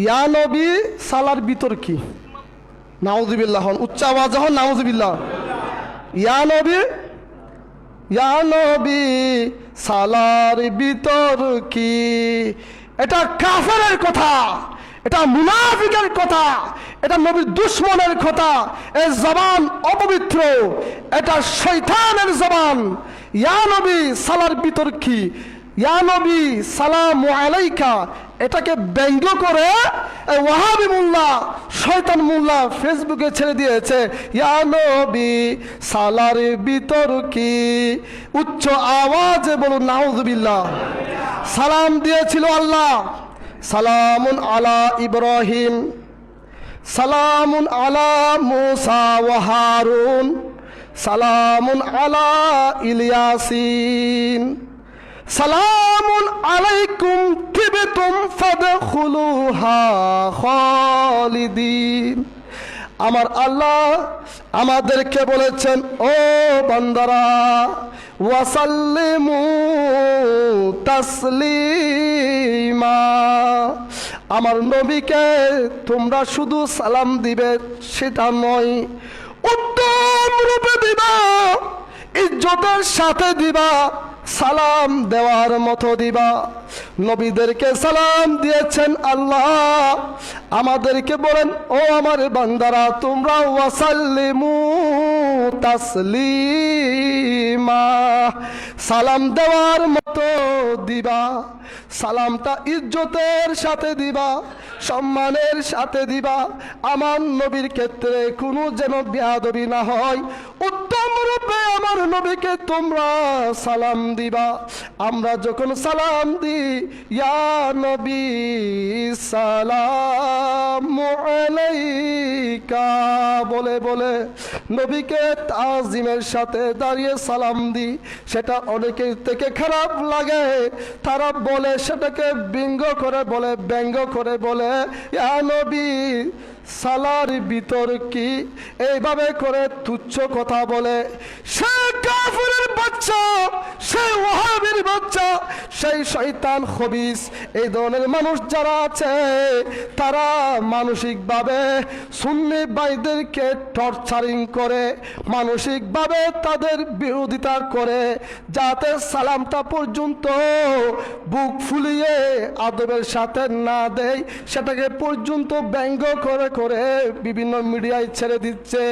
ইয়া নবী সালার ভিতর কি? নাউযুবিল্লাহ, উচ্চ আওয়াজ হন নাউযুবিল্লাহ। ইয়া নবী, ইয়া নবী সালার ভিতর কি? এটা কাফেরের কথা, এটা মুনাফিকের কথা, এটা নবীর দুশমনের কথা। এই জবান অপবিত্র, এটা শয়তানের জবান। ইয়া নবী সালার ভিতর কি? ইয়া নবী সালামু আলাইকা, এটাকে ব্যঙ্গ করে ওয়াহাবি মোল্লা, শয়তান মোল্লা ফেসবুকে ছেড়ে দিয়েছে। ইয়া নবী সালার ভিতর কি? উচ্চ আওয়াজে বলুন নাউযুবিল্লাহ। সালাম দিয়েছিল আল্লাহ, সালামুন আলা ইব্রাহিম, সালামুন আলা মুসা ওয়া হারুন, সালামুন আলা ইলিয়াসিন, সালামুন আলাইকুম তিবতুম ফাদখুলুহা খালিদিন। আমার আল্লাহ আমাদেরকে বলেছেন, ও বান্দারা, ওয়াসাল্লিমু তাসলিমা, আমার নবীকে তোমরা শুধু সালাম দিবে সেটা নয়, উত্তম রূপে দিবা, ইজ্জতের সাথে দিবা, সালাম দেওয়ার মতো দিবা। নবীদেরকে সালাম দিয়েছেন আল্লাহ, আমাদেরকে বলেন, ও আমার বান্দারা তোমরা ওয়াসাল্লিমু তাসলিমা, সালাম দেওয়ার মতো দিবা। সালামটা ইজ্জতের সাথে দিবা, সম্মানের সাথে দিবা। আমার নবীর ক্ষেত্রে কোনো যেন বেয়াদবি না হয়, উত্তম রূপে আমার নবীকে তোমরা সালাম দিবা। আমরা যখন সালাম দিই, ইয়া নবী সালামু আলাইকা বলে বলে নবীকে তাজিমের সাথে দাঁড়িয়ে সালাম দিই, সেটা অনেকের থেকে খারাপ লাগে। তারা বলে সেটাকে ব্যঙ্গ করে বলে, ব্যঙ্গ করে বলে ইয়া নবী সালার ভিতর কি, এইভাবে করে তুচ্ছ কথা বলে। সে কাফিরের বাচ্চা, সেই ওয়াহাবির বাচ্চা, সেই শয়তান খবিস। এই ধরনের মানুষ যারা আছে তারা মানসিকভাবে সুন্নি ভাইদেরকে টর্চারিং করে, মানসিকভাবে তাদের বিরোধিতা করে, যাতে সালামটা পর্যন্ত বুক ফুলিয়ে আদবের সাথে না দেয়, সেটাকে পর্যন্ত ব্যঙ্গ করে করে বিভিন্ন মিডিয়ায় ছেড়ে দিচ্ছে।